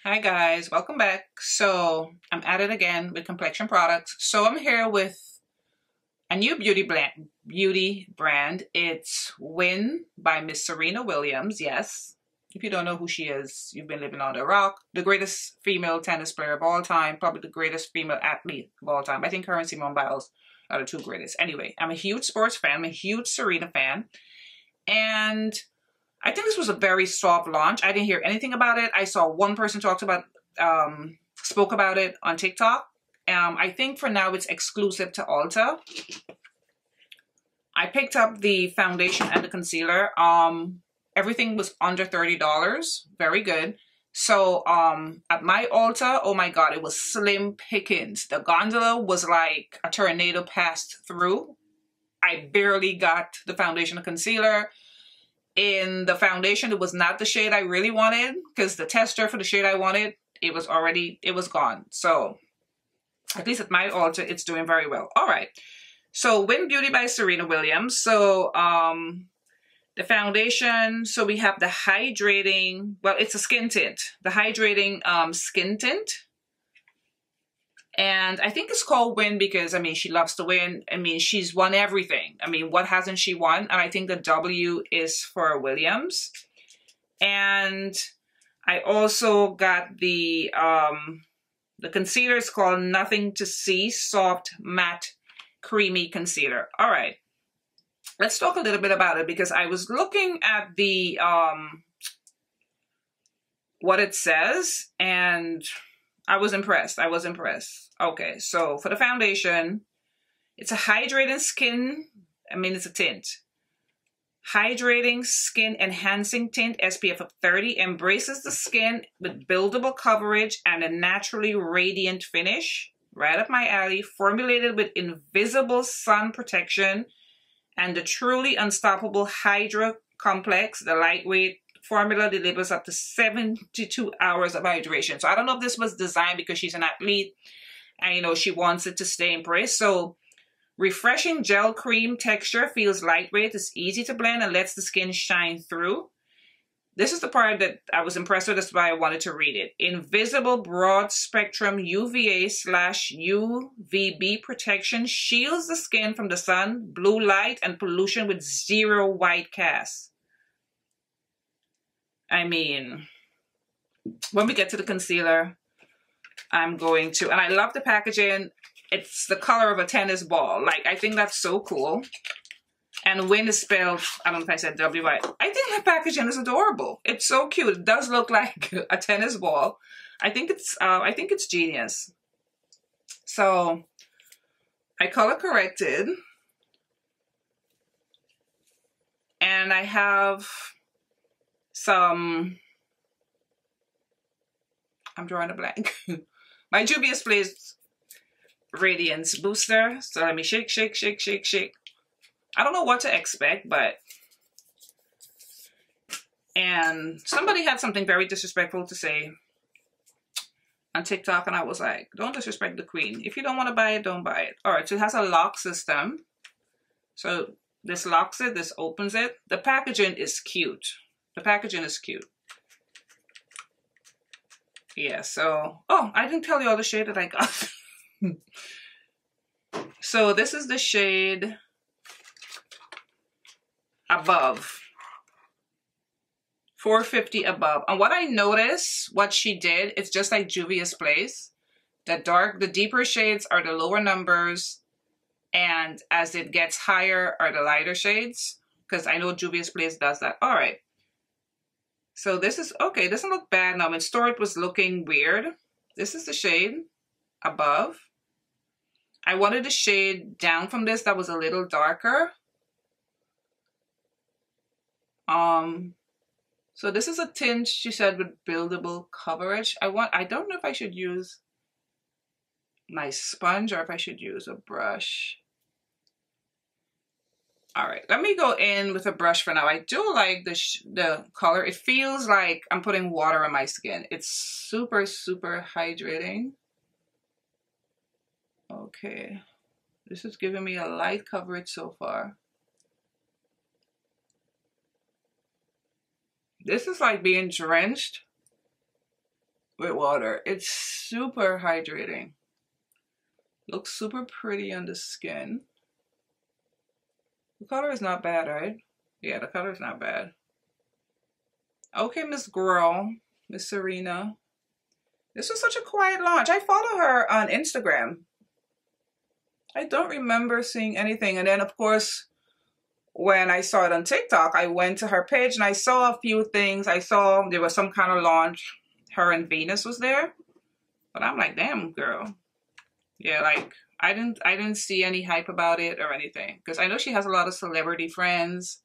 Hi guys, welcome back. So I'm at it again with complexion products. So I'm here with a new beauty brand. It's WYN by Miss Serena Williams. Yes, if you don't know who she is, you've been living under a rock. The greatest female tennis player of all time, probably the greatest female athlete of all time. I think her and Simone Biles are the two greatest. Anyway, I'm a huge sports fan. I'm a huge Serena fan. And I think this was a very soft launch. I didn't hear anything about it. I saw one person spoke about it on TikTok. I think for now it's exclusive to Ulta. I picked up the foundation and the concealer. Everything was under $30. Very good. So at my Ulta, oh my God, it was slim pickings. The gondola was like a tornado passed through. I barely got the foundation and concealer. In the foundation, it was not the shade I really wanted because the tester for the shade I wanted, it was gone. So at least at my Ulta, it's doing very well. All right. So WYN Beauty by Serena Williams. So the foundation, so we have the hydrating, well, it's a skin tint. The hydrating skin tint. And I think it's called WYN because, I mean, she loves to win. I mean, she's won everything. I mean, what hasn't she won? And I think the W is for Williams. And I also got the concealer. It's called Nothing to See Soft Matte Creamy Concealer. All right. Let's talk a little bit about it because I was looking at the, what it says, and I was impressed. Okay, so for the foundation, it's a hydrating skin, it's a tint. Hydrating Skin Enhancing Tint, SPF of 30, embraces the skin with buildable coverage and a naturally radiant finish. Right up my alley, formulated with invisible sun protection and the Truly Unstoppable HydraComplex, the lightweight formula delivers up to 72 hours of hydration. So I don't know if this was designed because she's an athlete and, you know, she wants it to stay in place. So refreshing gel cream texture, feels lightweight, is easy to blend and lets the skin shine through. This is the part that I was impressed with. That's why I wanted to read it. Invisible broad spectrum UVA/UVB protection shields the skin from the sun, blue light, and pollution with zero white cast. I mean, when we get to the concealer, I'm going to, and I love the packaging. It's the color of a tennis ball. Like, I think that's so cool. And WYN is spelled, I don't know if I said W-Y. I think the packaging is adorable. It's so cute. It does look like a tennis ball. I think it's genius. So I color corrected. And I have some, I'm drawing a blank. My Juvia's Place Radiance Booster. So let me shake. I don't know what to expect, and somebody had something very disrespectful to say on TikTok, and I was like, don't disrespect the queen. If you don't want to buy it, don't buy it. All right, so it has a lock system. So this locks it, this opens it. The packaging is cute. Yeah, so, oh, I didn't tell you all the shade that I got. So this is the shade Above. 450 Above. And what I noticed, what she did, it's just like Juvia's Place. The deeper shades are the lower numbers, and as it gets higher are the lighter shades, because I know Juvia's Place does that. All right. So this is, okay, doesn't look bad now. In store it was looking weird. This is the shade Above. I wanted a shade down from this that was a little darker. So this is a tint, she said, with buildable coverage. I don't know if I should use my sponge or if I should use a brush. All right, let me go in with a brush for now. I do like the color. It feels like I'm putting water on my skin. It's super, super hydrating. Okay, this is giving me a light coverage so far. This is like being drenched with water. It's super hydrating. Looks super pretty on the skin. The color is not bad, right? Yeah, the color is not bad. Okay, Miss Girl, Miss Serena. This was such a quiet launch. I follow her on Instagram. I don't remember seeing anything. And then, of course, when I saw it on TikTok, I went to her page and I saw a few things. I saw there was some kind of launch. Her and Venus was there. But I'm like, damn, girl. Yeah, like, I didn't see any hype about it or anything. Because I know she has a lot of celebrity friends.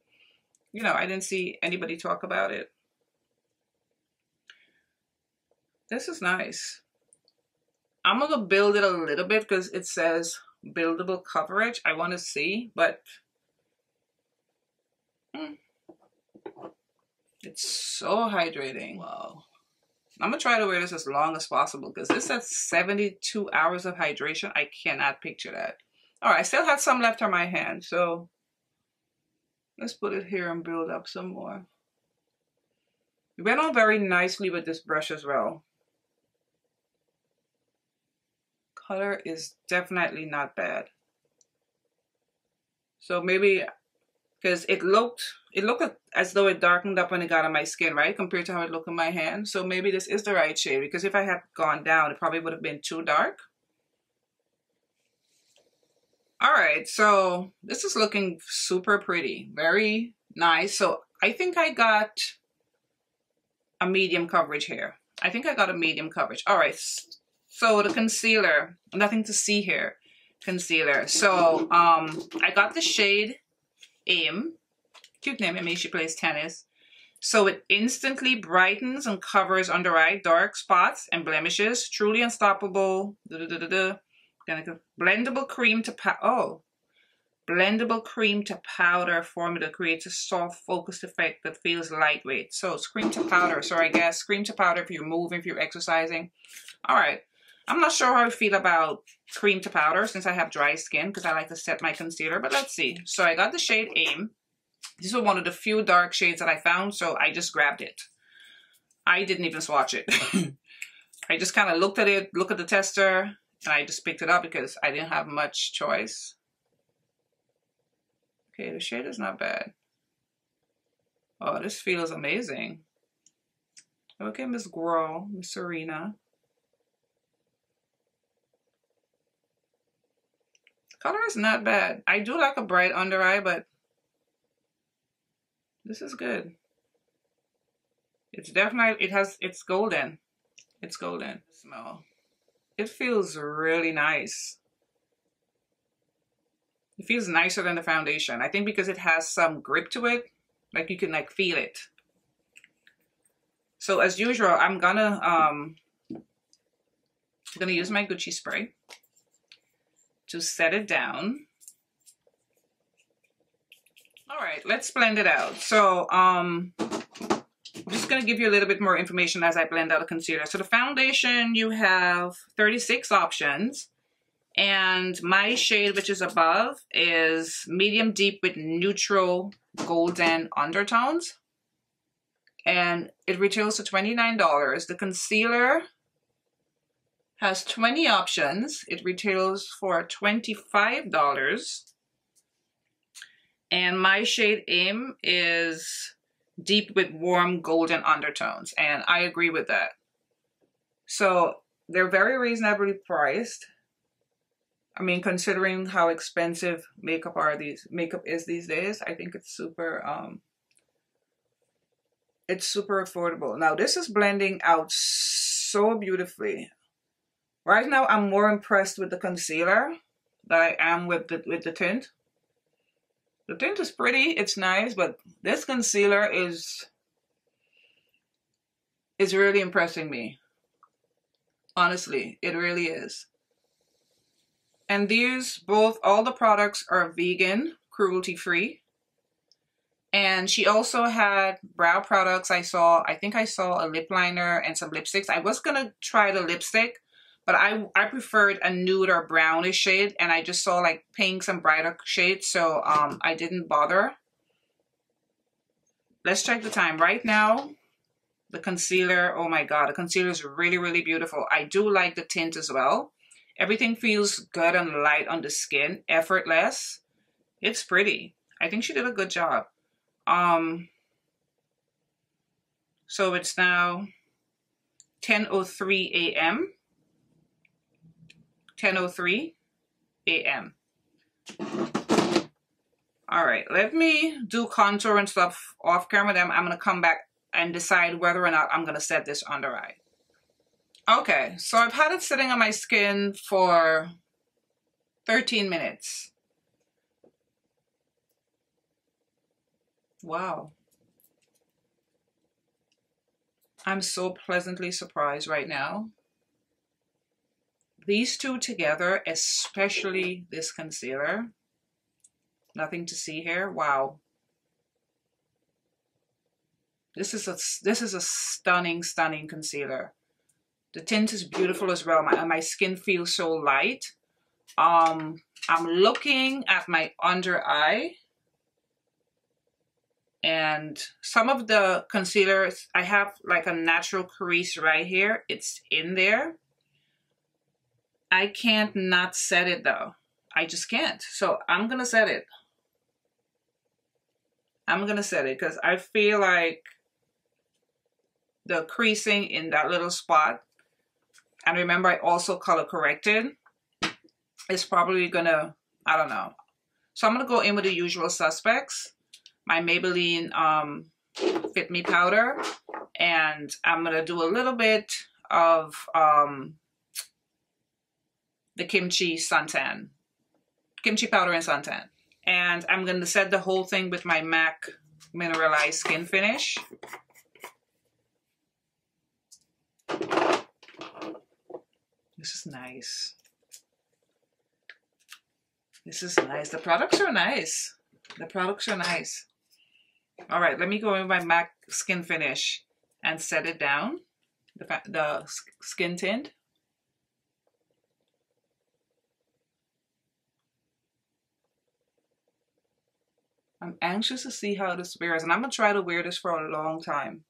You know, I didn't see anybody talk about it. This is nice. I'm going to build it a little bit because it says buildable coverage. I want to see, but it's so hydrating. Wow. I'm going to try to wear this as long as possible because this says 72 hours of hydration. I cannot picture that. All right, I still have some left on my hand, so let's put it here and build up some more. It went on very nicely with this brush as well. Color is definitely not bad. So maybe because it looked as though it darkened up when it got on my skin, right? Compared to how it looked in my hand. So maybe this is the right shade because if I had gone down, it probably would have been too dark. All right, so this is looking super pretty, very nice. So I think I got a medium coverage here. I think I got a medium coverage. All right. So the concealer, nothing to see here, concealer. So I got the shade Aim, cute name, it means she plays tennis. So it instantly brightens and covers under eye dark spots and blemishes. Truly Unstoppable, blendable cream to blendable cream to powder formula creates a soft focused effect that feels lightweight. So it's cream to powder. So I guess cream to powder if you're moving, if you're exercising. All right. I'm not sure how I feel about cream to powder since I have dry skin because I like to set my concealer, but let's see. So I got the shade Aim. This was one of the few dark shades that I found, so I just grabbed it. I didn't even swatch it. I just kind of looked at it, looked at the tester, and I just picked it up because I didn't have much choice. Okay, the shade is not bad. Oh, this feels amazing. Okay, Miss Girl, Miss Serena. Color is not bad. I do like a bright under eye, but this is good. It's definitely, it's golden. It's golden. Smell. It feels really nice. It feels nicer than the foundation. I think because it has some grip to it, like you can like feel it. So as usual, I'm gonna use my Gucci spray to set it down. All right, let's blend it out. So I'm just gonna give you a little bit more information as I blend out a concealer. So the foundation, you have 36 options. And my shade, which is above, is medium deep with neutral golden undertones. And it retails to $29. The concealer has 20 options. It retails for $25. And my shade Aim is deep with warm golden undertones. And I agree with that. So they're very reasonably priced. I mean, considering how expensive makeup is these days, I think it's super affordable. Now this is blending out so beautifully. Right now, I'm more impressed with the concealer than I am with the tint. The tint is pretty, it's nice, but this concealer is really impressing me. Honestly, it really is. And these all the products are vegan, cruelty-free. And she also had brow products. I think I saw a lip liner and some lipsticks. I was gonna try the lipstick, but I preferred a nude or brownish shade, and I just saw like pinks and brighter shades, so I didn't bother. Let's check the time. Right now, The concealer, oh my God, the concealer is really, really beautiful. I do like the tint as well. Everything feels good and light on the skin, effortless. It's pretty. I think she did a good job. So it's now 10:03 a.m. 10:03 a.m. All right, let me do contour and stuff off camera. Then I'm gonna come back and decide whether or not I'm gonna set this under eye. Okay, so I've had it sitting on my skin for 13 minutes. Wow. I'm so pleasantly surprised right now. These two together, especially this concealer, nothing to see here. Wow. This is a stunning, stunning concealer. The tint is beautiful as well. My skin feels so light. I'm looking at my under eye. And some of the concealers, I have like a natural crease right here. It's in there. I can't not set it though. I just can't. So I'm going to set it. I'm going to set it because I feel like the creasing in that little spot, and remember I also color corrected, is probably going to, I don't know. So I'm going to go in with the usual suspects. My Maybelline Fit Me powder, and I'm going to do a little bit of the kimchi suntan, kimchi powder and suntan. And I'm going to set the whole thing with my MAC Mineralized Skin Finish. This is nice. This is nice. The products are nice. The products are nice. All right, let me go in with my MAC Skin Finish and set it down, the skin tint. I'm anxious to see how this wears, and I'm going to try to wear this for a long time.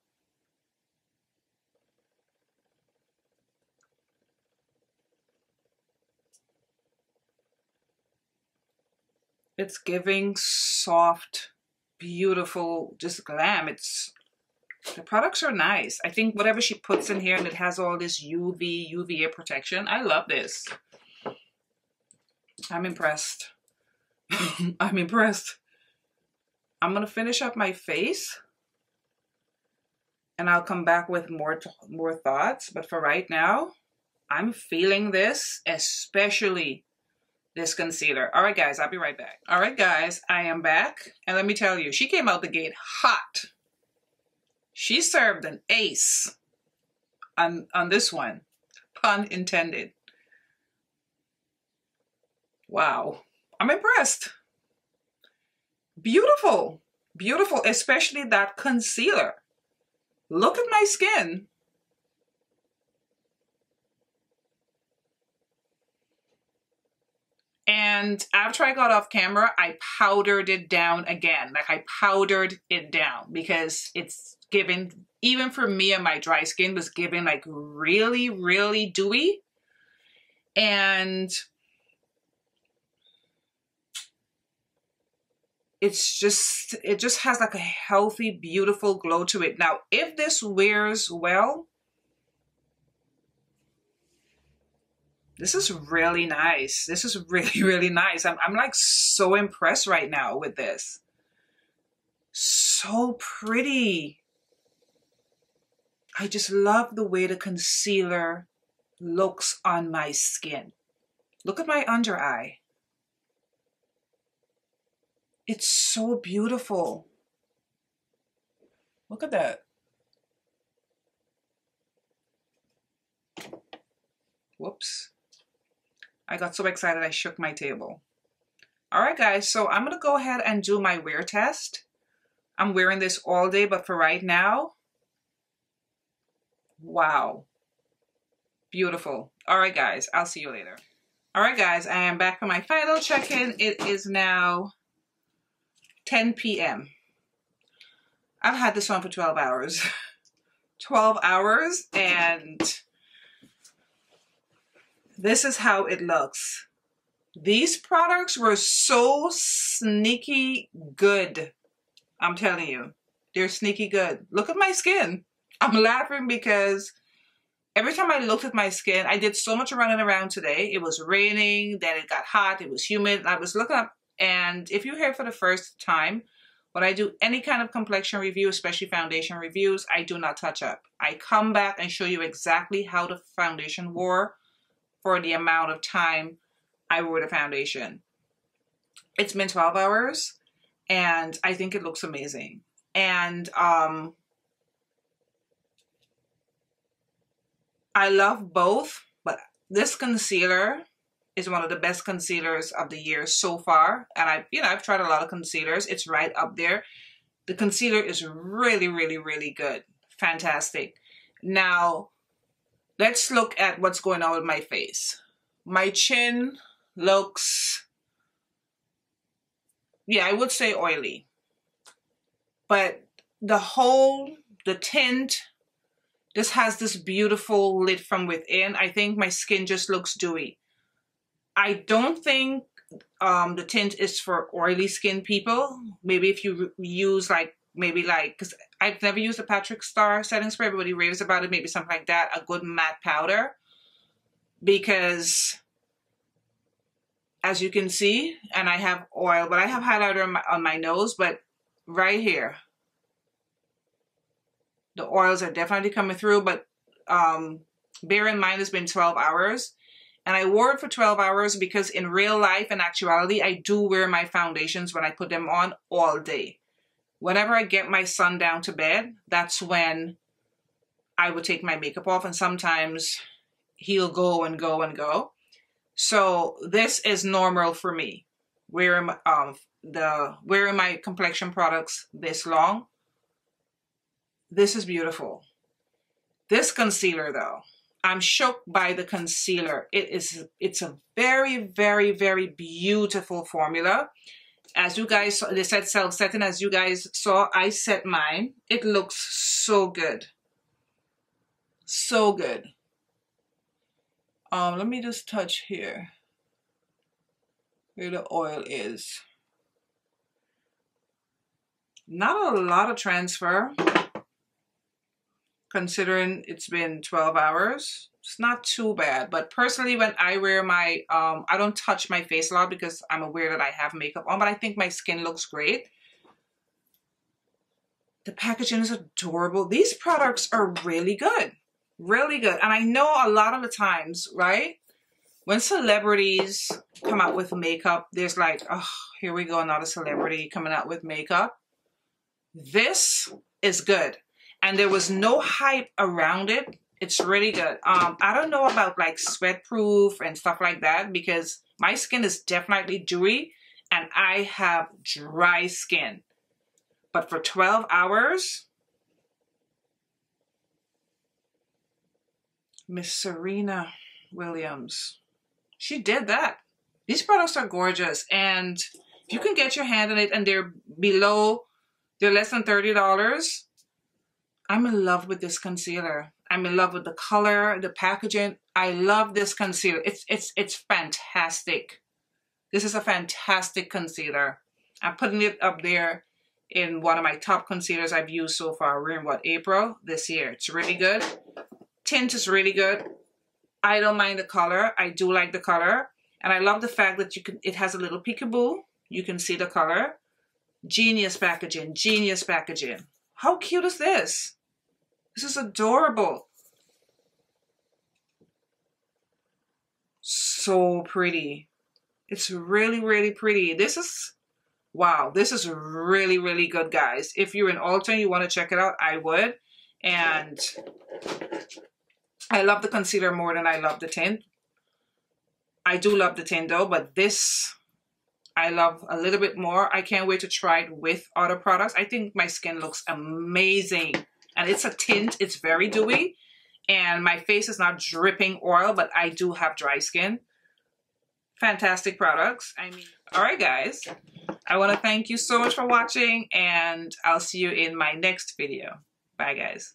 It's giving soft, beautiful, just glam. The products are nice. I think whatever she puts in here, and it has all this UVA protection. I love this. I'm impressed. I'm impressed. I'm going to finish up my face, and I'll come back with more thoughts. But for right now, I'm feeling this, especially this concealer. All right, guys, I'll be right back. All right, guys, I am back. And let me tell you, she came out the gate hot. She served an ace on this one. Pun intended. Wow. I'm impressed. Beautiful. Beautiful, especially that concealer. Look at my skin. And after I got off camera, I powdered it down again. Like I powdered it down because it's giving, even for me and my dry skin, was giving like really, really dewy. And it just has like a healthy, beautiful glow to it. Now, if this wears well, this is really nice. This is really, really nice. I'm like so impressed right now with this. So pretty. I just love the way the concealer looks on my skin. Look at my under eye. It's so beautiful. Look at that. Whoops. I got so excited I shook my table. All right, guys, so I'm going to go ahead and do my wear test. I'm wearing this all day, but for right now, wow. Beautiful. All right, guys, I'll see you later. All right, guys, I am back for my final check-in. It is now 10 p.m. I've had this on for 12 hours. 12 hours, and this is how it looks. These products were so sneaky good. I'm telling you, they're sneaky good. Look at my skin. I'm laughing because every time I looked at my skin, I did so much running around today. It was raining, then it got hot, it was humid. And I was looking up, and if you're here for the first time, when I do any kind of complexion review, especially foundation reviews, I do not touch up. I come back and show you exactly how the foundation wore for the amount of time I wore the foundation. It's been 12 hours, and I think it looks amazing. And I love both, but this concealer is one of the best concealers of the year so far. And I've tried a lot of concealers. It's right up there. The concealer is really, really, really good. Fantastic. Now, let's look at what's going on with my face. My chin looks, yeah, I would say oily. But the tint, this has this beautiful lit from within. I think my skin just looks dewy. I don't think the tint is for oily skin people. Maybe if you use because I've never used a Patrick Star setting spray, everybody raves about it, maybe something like that, a good matte powder. Because as you can see, and I have oil, but I have highlighter on my nose, but right here, the oils are definitely coming through, but bear in mind it's been 12 hours. And I wore it for 12 hours because in real life and actuality, I do wear my foundations when I put them on all day. Whenever I get my son down to bed, that's when I would take my makeup off, and sometimes he'll go and go and go. So this is normal for me, wearing my complexion products this long. This is beautiful. This concealer though, I'm shook by the concealer. It's a very, very, very beautiful formula. As you guys saw, they said self-setting. As you guys saw, I set mine. It looks so good. So good. Let me just touch here where the oil is. Not a lot of transfer, considering it's been 12 hours. It's not too bad. But personally, when I wear my, I don't touch my face a lot because I'm aware that I have makeup on, but I think my skin looks great. The packaging is adorable. These products are really good. Really good. And I know a lot of the times, right, when celebrities come out with makeup, there's like, oh, here we go, another celebrity coming out with makeup. This is good. And there was no hype around it. It's really good. I don't know about like sweat proof and stuff like that because my skin is definitely dewy and I have dry skin. But for 12 hours, Miss Serena Williams, she did that. These products are gorgeous, and if you can get your hand on it and they're less than $30, I'm in love with this concealer. I'm in love with the color, the packaging. I love this concealer. It's fantastic. This is a fantastic concealer. I'm putting it up there in one of my top concealers I've used so far. We're in what, April this year. It's really good. Tint is really good. I don't mind the color. I do like the color. And I love the fact that it has a little peekaboo. You can see the color. Genius packaging, genius packaging. How cute is this? This is adorable. So pretty. It's really, really pretty. This is, wow, this is really, really good, guys. If you're in Ulta and you want to check it out, I would. And I love the concealer more than I love the tint. I do love the tint though, but this I love a little bit more. I can't wait to try it with other products. I think my skin looks amazing. And it's a tint. It's very dewy. And my face is not dripping oil, but I do have dry skin. Fantastic products. I mean, all right, guys. I want to thank you so much for watching, and I'll see you in my next video. Bye, guys.